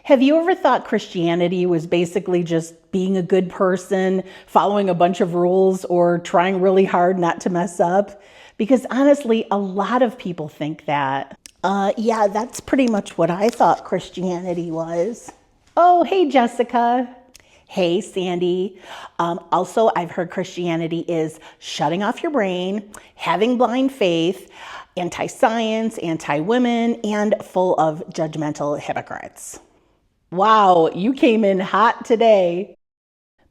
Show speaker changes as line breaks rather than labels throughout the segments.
Have you ever thought Christianity was basically just being a good person, following a bunch of rules, or trying really hard not to mess up? Because honestly, a lot of people think that. Yeah, that's pretty much what I thought Christianity was. Oh, hey, Jessica. Hey, Sandy. Also, I've heard Christianity is shutting off your brain, having blind faith, anti-science, anti-women, and full of judgmental hypocrites. Wow, you came in hot today.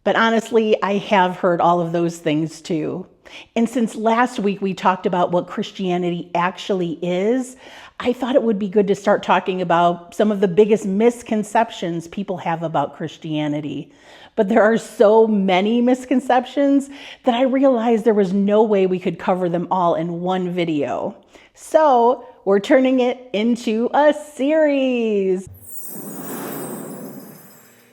But honestly, I have heard all of those things too. And since last week we talked about what Christianity actually is, I thought it would be good to start talking about some of the biggest misconceptions people have about Christianity. But there are so many misconceptions that I realized there was no way we could cover them all in one video. So we're turning it into a series.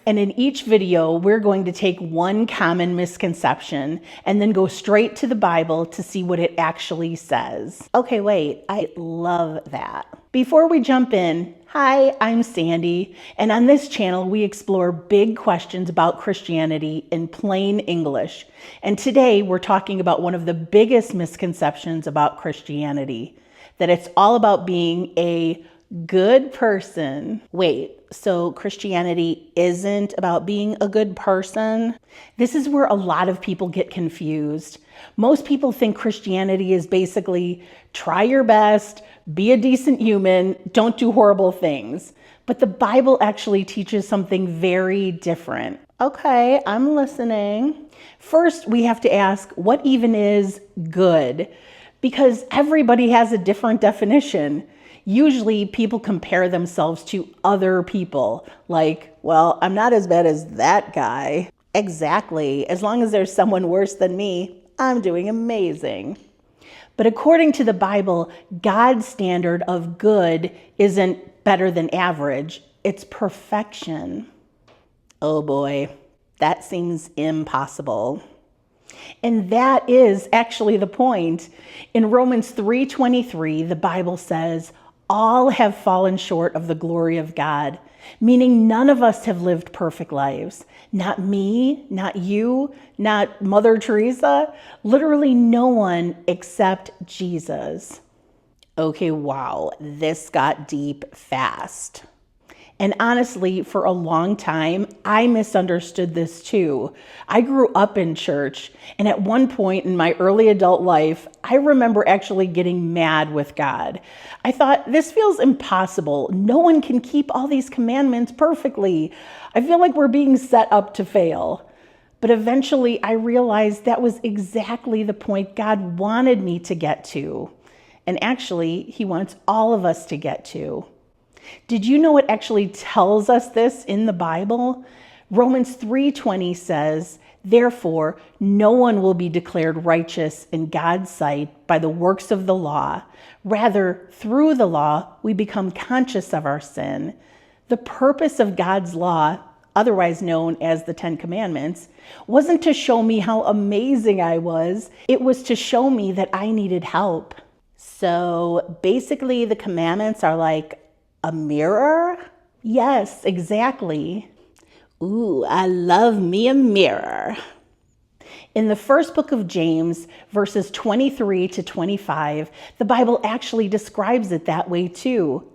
And in each video, we're going to take one common misconception and then go straight to the Bible to see what it actually says. Okay, wait, I love that. Before we jump in, hi, I'm Sandy, and on this channel, we explore big questions about Christianity in plain English. And today, we're talking about one of the biggest misconceptions about Christianity, that it's all about being a good person. Wait, so Christianity isn't about being a good person? This is where a lot of people get confused. Most people think Christianity is basically try your best, be a decent human, don't do horrible things. But the Bible actually teaches something very different. Okay, I'm listening. First, we have to ask, what even is good? Because everybody has a different definition. Usually people compare themselves to other people, like, well, I'm not as bad as that guy. Exactly. As long as there's someone worse than me, I'm doing amazing. But according to the Bible, God's standard of good isn't better than average, it's perfection. Oh boy, that seems impossible. And that is actually the point. In Romans 3:23, the Bible says, all have fallen short of the glory of God, meaning none of us have lived perfect lives. Not me, not you, not Mother Teresa, literally no one except Jesus. Okay, wow, this got deep fast. And honestly, for a long time, I misunderstood this too. I grew up in church, and at one point in my early adult life, I remember actually getting mad with God. I thought, this feels impossible. No one can keep all these commandments perfectly. I feel like we're being set up to fail. But eventually, I realized that was exactly the point God wanted me to get to. And actually, He wants all of us to get to. Did you know it actually tells us this in the Bible? Romans 3:20 says, therefore, no one will be declared righteous in God's sight by the works of the law. Rather, through the law, we become conscious of our sin. The purpose of God's law, otherwise known as the Ten Commandments, wasn't to show me how amazing I was. It was to show me that I needed help. So basically, the commandments are like a mirror? Yes, exactly. Ooh, I love me a mirror. In the first book of James, verses 23 to 25, the Bible actually describes it that way too.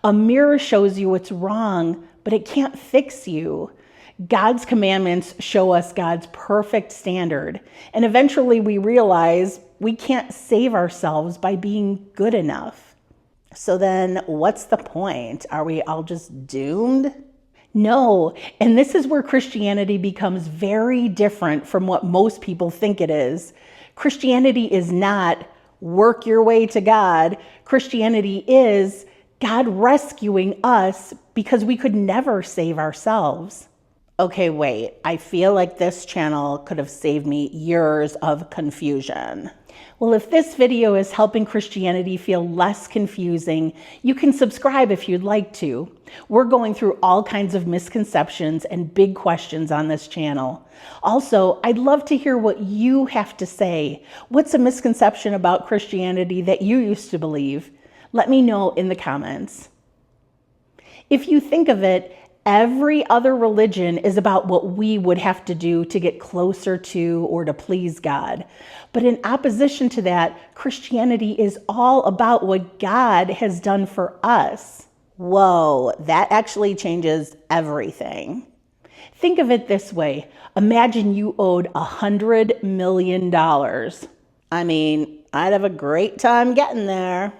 A mirror shows you what's wrong, but it can't fix you. God's commandments show us God's perfect standard, and eventually we realize we can't save ourselves by being good enough. So then what's the point? Are we all just doomed? No, and this is where Christianity becomes very different from what most people think it is. Christianity is not work your way to God. Christianity is God rescuing us because we could never save ourselves. Okay, wait, I feel like this channel could have saved me years of confusion. Well, if this video is helping Christianity feel less confusing, you can subscribe if you'd like to. We're going through all kinds of misconceptions and big questions on this channel. Also, I'd love to hear what you have to say. What's a misconception about Christianity that you used to believe? Let me know in the comments. If you think of it, Every other religion is about what we would have to do to get closer to or to please God. But in opposition to that, Christianity is all about what God has done for us. Whoa, that actually changes everything. Think of it this way. Imagine you owed $100 million. I mean, I'd have a great time getting there.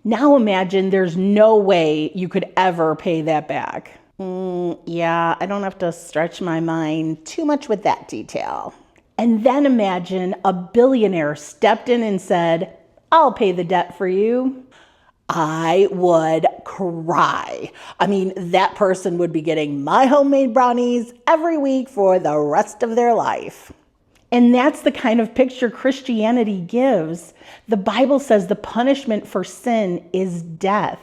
Now imagine there's no way you could ever pay that back. Yeah, I don't have to stretch my mind too much with that detail. And then imagine a billionaire stepped in and said, I'll pay the debt for you. I would cry. I mean, that person would be getting my homemade brownies every week for the rest of their life. And that's the kind of picture Christianity gives. The Bible says the punishment for sin is death.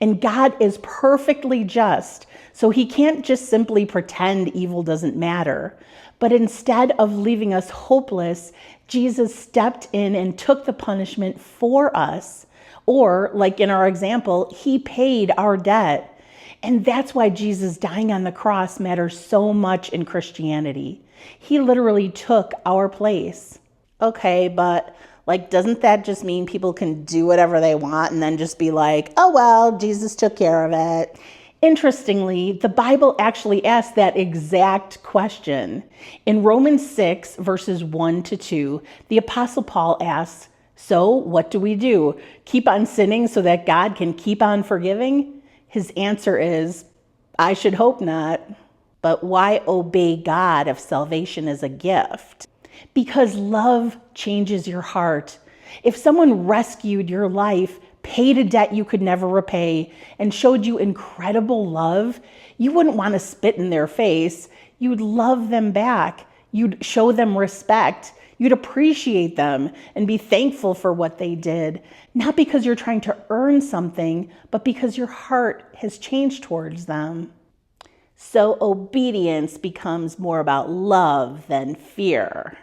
And God is perfectly just, so he can't just simply pretend evil doesn't matter. But instead of leaving us hopeless, Jesus stepped in and took the punishment for us. Or, like in our example, he paid our debt. And that's why Jesus dying on the cross matters so much in Christianity. He literally took our place. Okay, but doesn't that just mean people can do whatever they want and then just be like, oh, well, Jesus took care of it? Interestingly, the Bible actually asks that exact question. In Romans 6, verses 1-2, the Apostle Paul asks, so what do we do? Keep on sinning so that God can keep on forgiving? His answer is, I should hope not. But why obey God if salvation is a gift? Because love changes your heart. If someone rescued your life, paid a debt you could never repay, and showed you incredible love, you wouldn't want to spit in their face. You'd love them back. You'd show them respect. You'd appreciate them and be thankful for what they did, not because you're trying to earn something, but because your heart has changed towards them. So obedience becomes more about love than fear.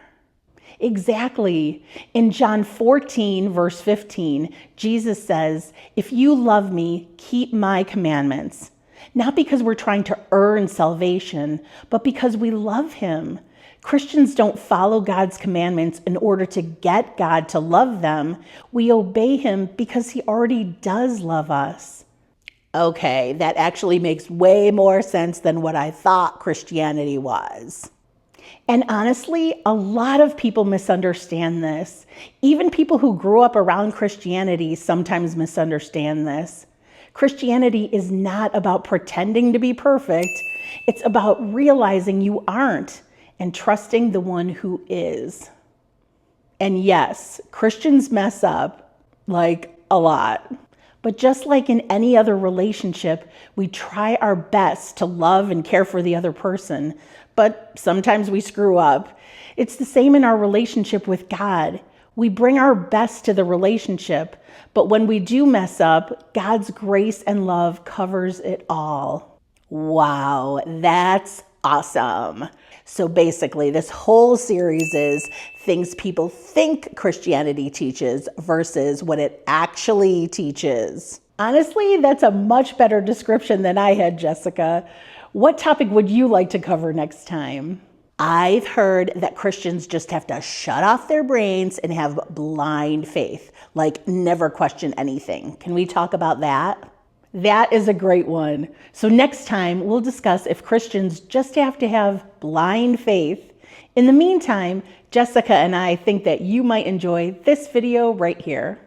Exactly. In John 14, verse 15, Jesus says, if you love me, keep my commandments. Not because we're trying to earn salvation, but because we love him. Christians don't follow God's commandments in order to get God to love them. We obey him because he already does love us. Okay, that actually makes way more sense than what I thought Christianity was. And honestly, a lot of people misunderstand this. Even people who grew up around Christianity sometimes misunderstand this. Christianity is not about pretending to be perfect. It's about realizing you aren't and trusting the one who is. And yes, Christians mess up, a lot. But just like in any other relationship, we try our best to love and care for the other person, but sometimes we screw up. It's the same in our relationship with God. We bring our best to the relationship, but when we do mess up, God's grace and love covers it all. Wow, that's awesome. So basically, this whole series is things people think Christianity teaches versus what it actually teaches. Honestly, that's a much better description than I had, Jessica. What topic would you like to cover next time? I've heard that Christians just have to shut off their brains and have blind faith, never question anything. Can we talk about that? That is a great one. So next time, we'll discuss if Christians just have to have blind faith. In the meantime, Jessica and I think that you might enjoy this video right here.